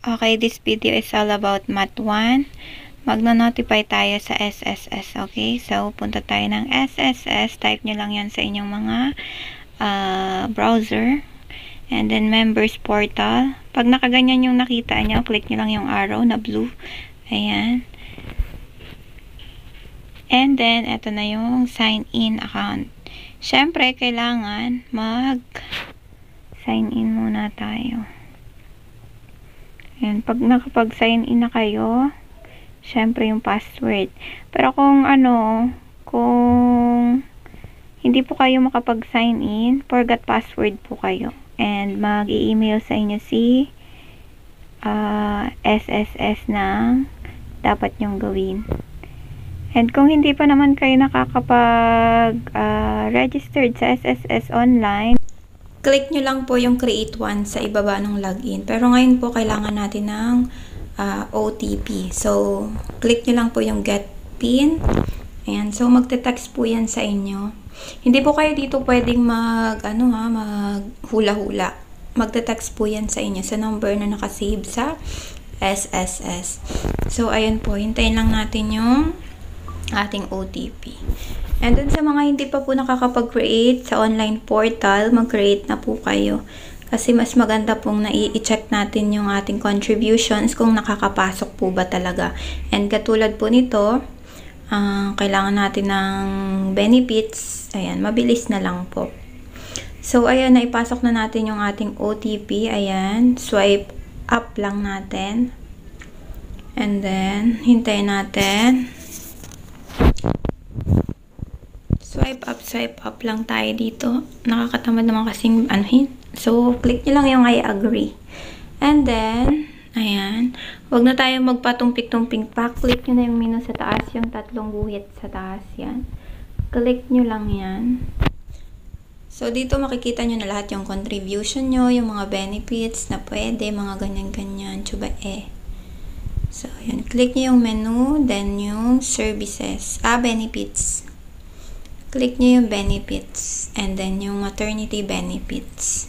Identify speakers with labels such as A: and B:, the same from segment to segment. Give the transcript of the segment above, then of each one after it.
A: Okay, this video is all about Mat 1. Magno-notify tayo sa SSS, okay? So, punta tayo ng SSS. Type nyo lang yan sa inyong mga browser. And then, members portal. Pag nakaganyan yung nakita nyo, click nyo lang yung arrow na blue. Ayan. And then, eto na yung sign in account. Siyempre, kailangan mag-sign in muna tayo. Ayan, pag nakapag-sign in na kayo, syempre yung password. Pero kung hindi po kayo makapag-sign in, forgot password po kayo. And mag-i-email sa inyo si SSS ng dapat nyong gawin. And kung hindi pa naman kayo nakakapag-registered sa SSS online, click nyo lang po yung create one sa ibaba ng login. Pero ngayon po, kailangan natin ng OTP. So, click nyo lang po yung get PIN. Ayan. So, magte-text po yan sa inyo. Hindi po kayo dito pwedeng maghula-hula. Magte-text po yan sa inyo sa number na nakasave sa SSS. So, ayun po. Hintayin lang natin yung ating OTP. And dun sa mga hindi pa po nakakapag-create sa online portal, mag-create na po kayo. Kasi mas maganda pong i-check natin yung ating contributions kung nakakapasok po ba talaga. And katulad po nito, kailangan natin ng benefits. Ayan, mabilis na lang po. So, ayan, naipasok na natin yung ating OTP. Ayan, swipe up lang natin. And then, hintayin natin. Swipe up lang tayo dito. Nakakatamad naman kasing So, click nyo lang yung I agree. And then, ayan. Huwag na tayo magpatumpik-tumpik pa. Click nyo na yung menu sa taas. Yung tatlong guhit sa taas yan. Click nyo lang yan. So, dito makikita nyo na lahat yung contribution nyo, yung mga benefits na pwede, mga ganyan-ganyan. So, ayan. Click nyo yung menu, then yung services. Benefits. Click nyo yung benefits. And then yung maternity benefits.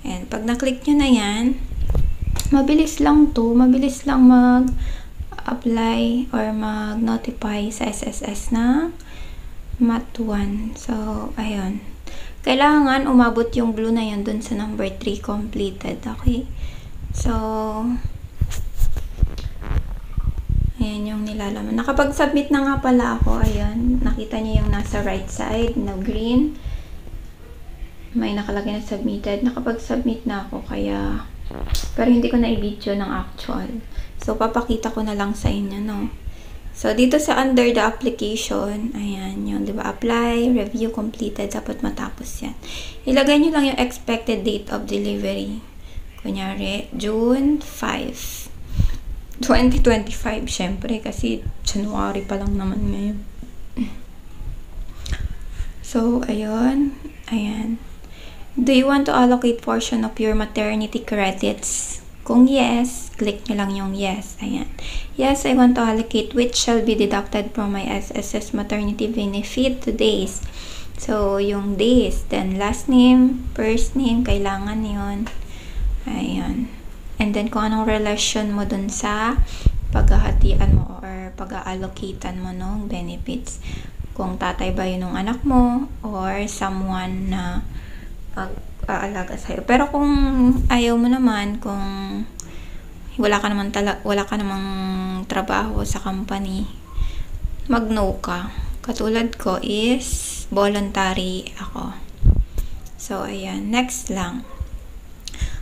A: And pag na-click nyo na yan, mabilis lang to. Mabilis lang mag-apply or mag-notify sa SSS na Mat 1. So, ayun. Kailangan umabot yung blue na yan dun sa number 3 completed. Okay? So, ayan yung nilalaman. Nakapag-submit na nga pala ako. Ayan. Nakita niyo yung nasa right side na green. May nakalagay na submitted. Nakapag-submit na ako. Kaya, pero hindi ko na i-video ng actual. So, papakita ko na lang sa inyo, no? So, dito sa under the application, ayan yung, di ba? Apply, review completed. Dapat matapos yan. Ilagay niyo lang yung expected date of delivery. Kunyari, June 5. 2025, syempre, kasi January pa lang naman ngayon. So, ayun. Ayan. Do you want to allocate portion of your maternity credits? Kung yes, click nyo lang yung yes. Ayan. Yes, I want to allocate which shall be deducted from my SSS maternity benefit to days. So, yung days. Then, last name, first name, kailangan yun. Ayan. And then, kung anong relasyon mo dun sa paghahatian mo or pag-allocatean mo ng benefits. Kung tatay ba yun ng anak mo or someone na pag-aalaga sa'yo. Pero kung ayaw mo naman, kung wala ka namang trabaho sa company, mag-no ka. Katulad ko is voluntary ako. So, ayan. Next lang.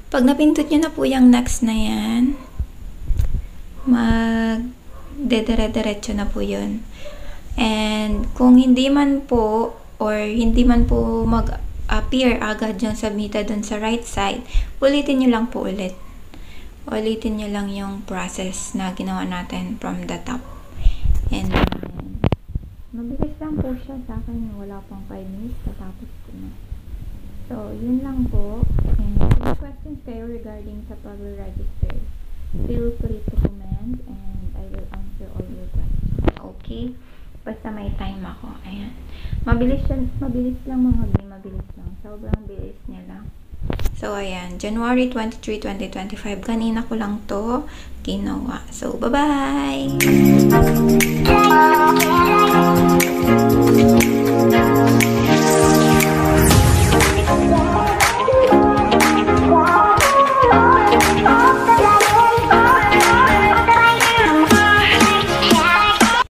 A: Pag napindot nyo na po yung next na yan, magdedire-diretso na po yun. And kung hindi man po mag-appear agad yung submitted dun sa right side, ulitin nyo lang po ulit. Ulitin nyo lang yung process na ginawa natin from the top. And mabilis lang po siya sa akin. Wala pang 5 minutes, tatapos ko na. So, yun lang po. And kung questions kayo regarding sa pag-register, feel free to comment and I will answer all your questions. Okay? Basta may time ako. Ayan. Mabilis lang mga mabilis lang. Sobrang bilis niya lang. So, ayan. January 23, 2025. Kanina ko lang to ginawa. So, bye-bye!